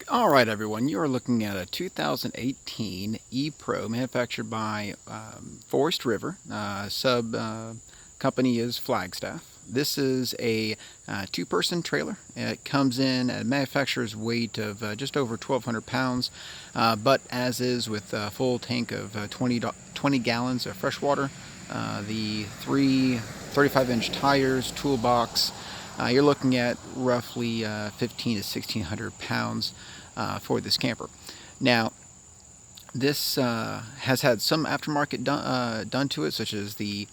All right, everyone, you are looking at a 2018 E-Pro manufactured by Forest River. Sub company is Flagstaff. This is a two-person trailer. It comes in at a manufacturer's weight of just over 1,200 pounds, but as is with a full tank of 20 gallons of fresh water, the three 35-inch tires, toolbox, you're looking at roughly 15 to 1,600 pounds for this camper. Now, this has had some aftermarket done to it, such as the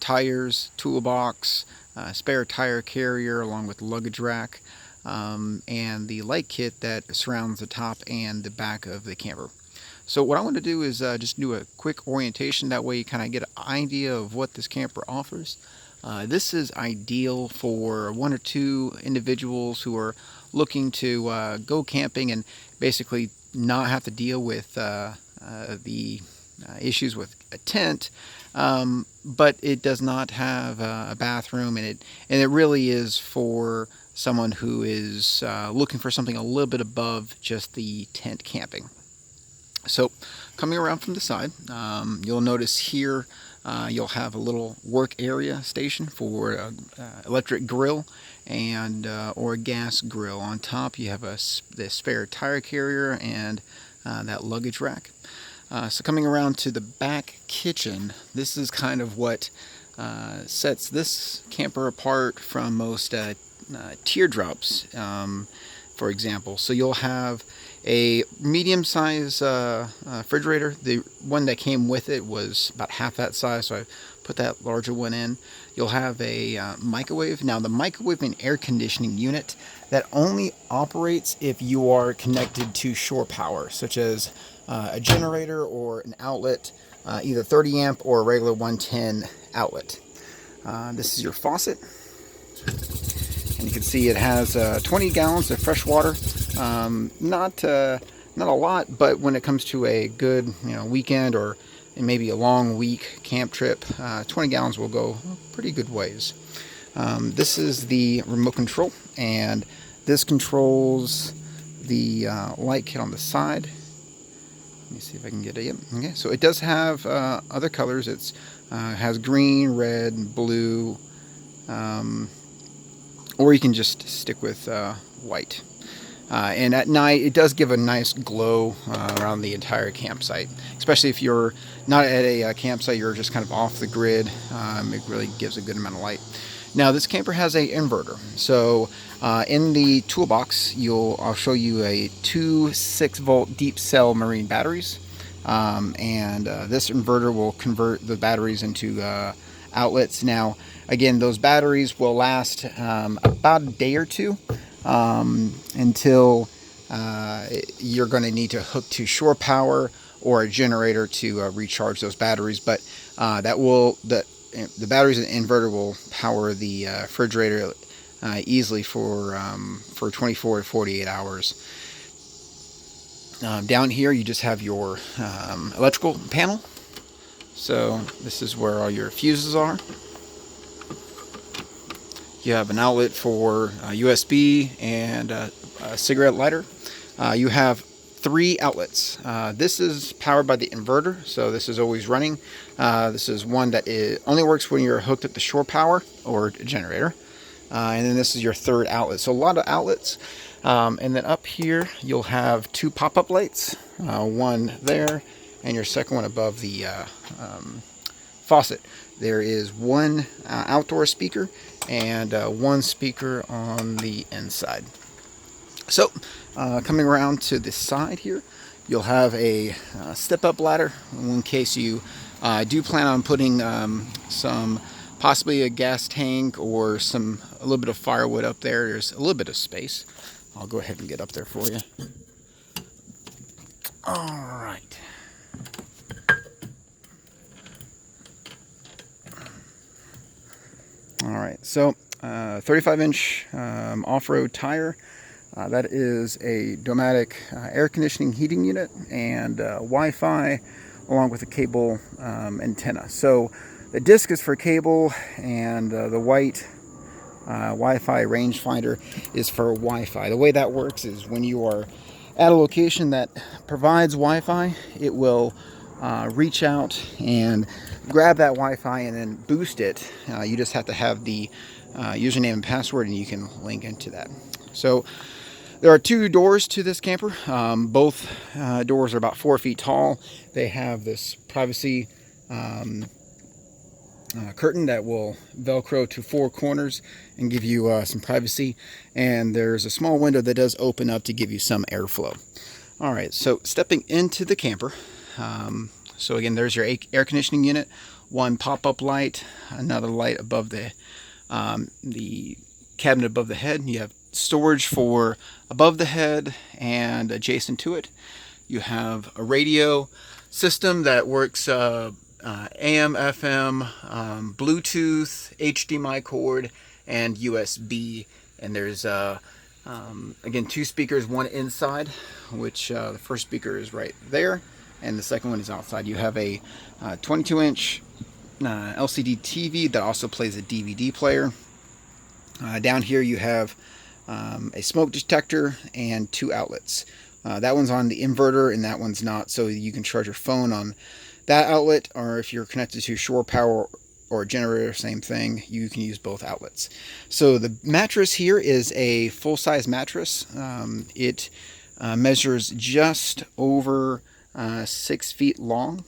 tires, toolbox, spare tire carrier, along with luggage rack, and the light kit that surrounds the top and the back of the camper. So what I want to do is just do a quick orientation. That way you kind of get an idea of what this camper offers. This is ideal for one or two individuals who are looking to go camping and basically not have to deal with the issues with a tent, but it does not have a bathroom, and it really is for someone who is looking for something a little bit above just the tent camping. So coming around from the side, you'll notice here you'll have a little work area station for electric grill and or a gas grill. On top you have the spare tire carrier and that luggage rack. So coming around to the back kitchen, this is kind of what sets this camper apart from most teardrops, for example. So you'll have a medium-size refrigerator. The one that came with it was about half that size, so I put that larger one in. You'll have a microwave. Now, the microwave and air conditioning unit, that only operates if you are connected to shore power, such as a generator or an outlet, either 30 amp or a regular 110 outlet. This is your faucet. And you can see it has 20 gallons of fresh water. Not a lot, but when it comes to a good weekend or maybe a long week camp trip, 20 gallons will go pretty good ways. This is the remote control, and this controls the light kit on the side. Let me see if I can get it. Okay, so it does have other colors. It has green, red, blue, or you can just stick with white. And at night, it does give a nice glow around the entire campsite, especially if you're not at a campsite, you're just kind of off the grid. It really gives a good amount of light. Now, this camper has an inverter. So in the toolbox, I'll show you two 6-volt deep cell marine batteries. And this inverter will convert the batteries into outlets. Now, again, those batteries will last about a day or two until you're going to need to hook to shore power or a generator to recharge those batteries. But the batteries in the inverter will power the refrigerator easily for 24 to 48 hours. Down here you just have your electrical panel. So this is where all your fuses are. You have an outlet for USB and a cigarette lighter. You have 3 outlets. This is powered by the inverter, so this is always running. This is one that only works when you're hooked up to shore power or a generator. And then this is your 3rd outlet. So a lot of outlets. And then up here you'll have 2 pop-up lights. One there and your second one above the faucet. There is one outdoor speaker and one speaker on the inside. So coming around to the side here, you'll have a step-up ladder in case you do plan on putting possibly a gas tank or a little bit of firewood up there. There's a little bit of space. I'll go ahead and get up there for you. All right. Alright, so 35-inch off-road tire. That is a Domatic air conditioning heating unit and Wi-Fi along with a cable antenna. So the disc is for cable, and the white Wi-Fi rangefinder is for Wi-Fi. The way that works is when you are at a location that provides Wi-Fi, it will reach out and grab that Wi-Fi and then boost it. You just have to have the username and password, and you can link into that. So there are two doors to this camper. Both doors are about 4 feet tall. They have this privacy curtain that will velcro to four corners and give you some privacy, and there's a small window that does open up to give you some airflow. All right, so stepping into the camper, so again, there's your air conditioning unit, one pop-up light, another light above the cabinet above the head. You have storage for above the head and adjacent to it. You have a radio system that works AM, FM, Bluetooth, HDMI cord, and USB. And there's again, two speakers, one inside, which the first speaker is right there, and the second one is outside. You have a 22-inch LCD TV that also plays a DVD player. Down here you have a smoke detector and two outlets. That one's on the inverter and that one's not, so you can charge your phone on that outlet, or if you're connected to shore power or a generator, same thing, you can use both outlets. So the mattress here is a full-size mattress. It measures just over 6 feet long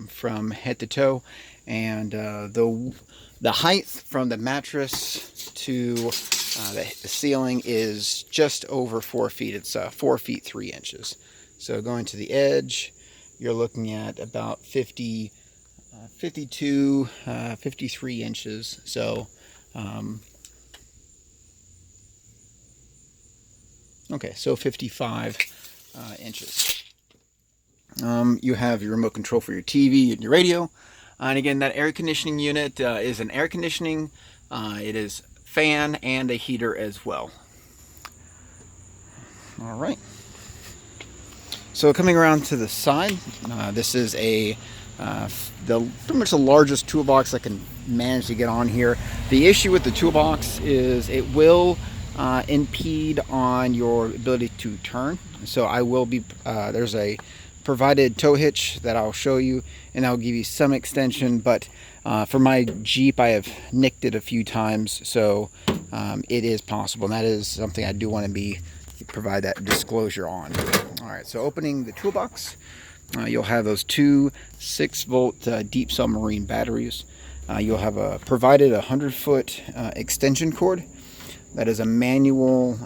from head to toe, and the height from the mattress to the ceiling is just over 4 feet. It's 4 feet 3 inches. So going to the edge, you're looking at about 52, 53 inches. So, okay, so 55 inches. You have your remote control for your TV and your radio. And again, that air conditioning unit is an air conditioning. It is fan and a heater as well. All right. So coming around to the side, this is pretty much the largest toolbox I can manage to get on here. The issue with the toolbox is it will impede on your ability to turn. So I will be, there's a provided tow hitch that I'll show you, and I'll give you some extension, but for my Jeep I have nicked it a few times, so it is possible, and that is something I do want to provide that disclosure on. All right, so opening the toolbox, you'll have those two 6-volt deep submarine batteries. You'll have provided a 100-foot extension cord. That is a manual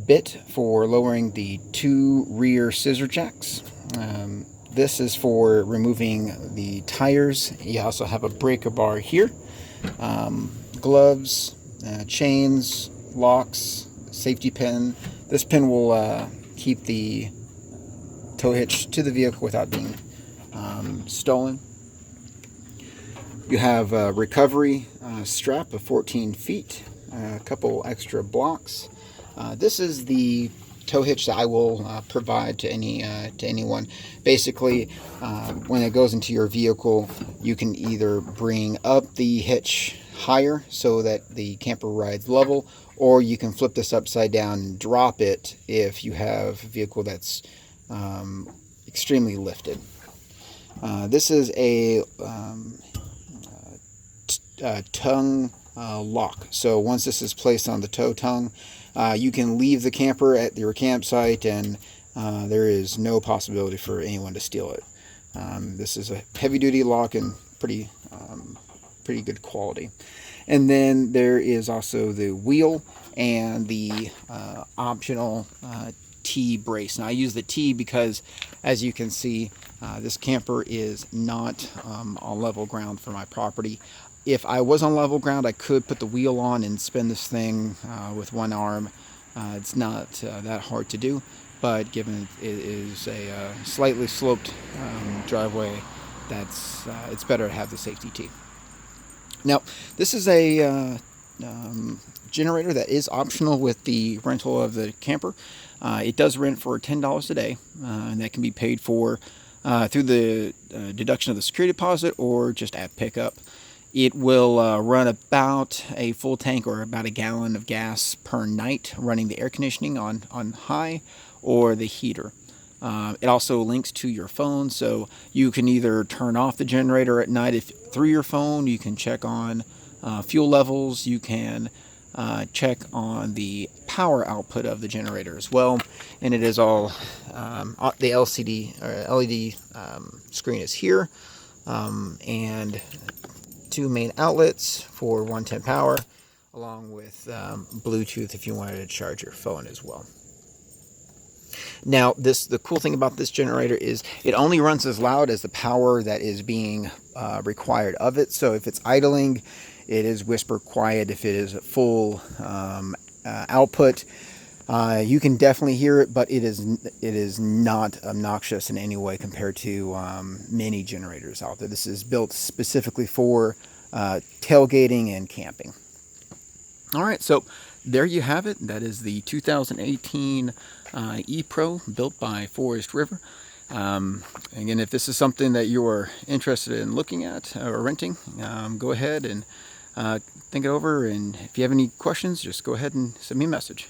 bit for lowering the two rear scissor jacks. This is for removing the tires. You also have a breaker bar here. Gloves, chains, locks, safety pin. This pin will keep the tow hitch to the vehicle without being stolen. You have a recovery strap of 14 feet, a couple extra blocks. This is the tow hitch that I will provide to anyone. Basically, when it goes into your vehicle, you can either bring up the hitch higher so that the camper rides level, or you can flip this upside down and drop it if you have a vehicle that's extremely lifted. This is a tongue lock. So once this is placed on the tow tongue, you can leave the camper at your campsite, and there is no possibility for anyone to steal it. This is a heavy-duty lock and pretty good quality. And then there is also the wheel and the optional T brace. Now I use the T because, as you can see, this camper is not on level ground for my property. If I was on level ground, I could put the wheel on and spin this thing with one arm. It's not that hard to do, but given it is a slightly sloped driveway, it's better to have the safety T. Now, this is a generator that is optional with the rental of the camper. It does rent for $10 a day, and that can be paid for through the deduction of the security deposit or just at pickup. It will run about a full tank or about a gallon of gas per night, running the air conditioning on high or the heater. It also links to your phone, so you can either turn off the generator at night through your phone. You can check on fuel levels. You can check on the power output of the generator as well. And it is all the LCD or LED screen is here, and two main outlets for 110 power, along with Bluetooth if you wanted to charge your phone as well. Now, the cool thing about this generator is it only runs as loud as the power that is being required of it. So if it's idling, it is whisper quiet. If it is at full output, you can definitely hear it, but it is not obnoxious in any way compared to many generators out there. This is built specifically for tailgating and camping. All right, so there you have it. That is the 2018 E-Pro built by Forest River. Again, if this is something that you're interested in looking at or renting, go ahead and think it over. And if you have any questions, just go ahead and send me a message.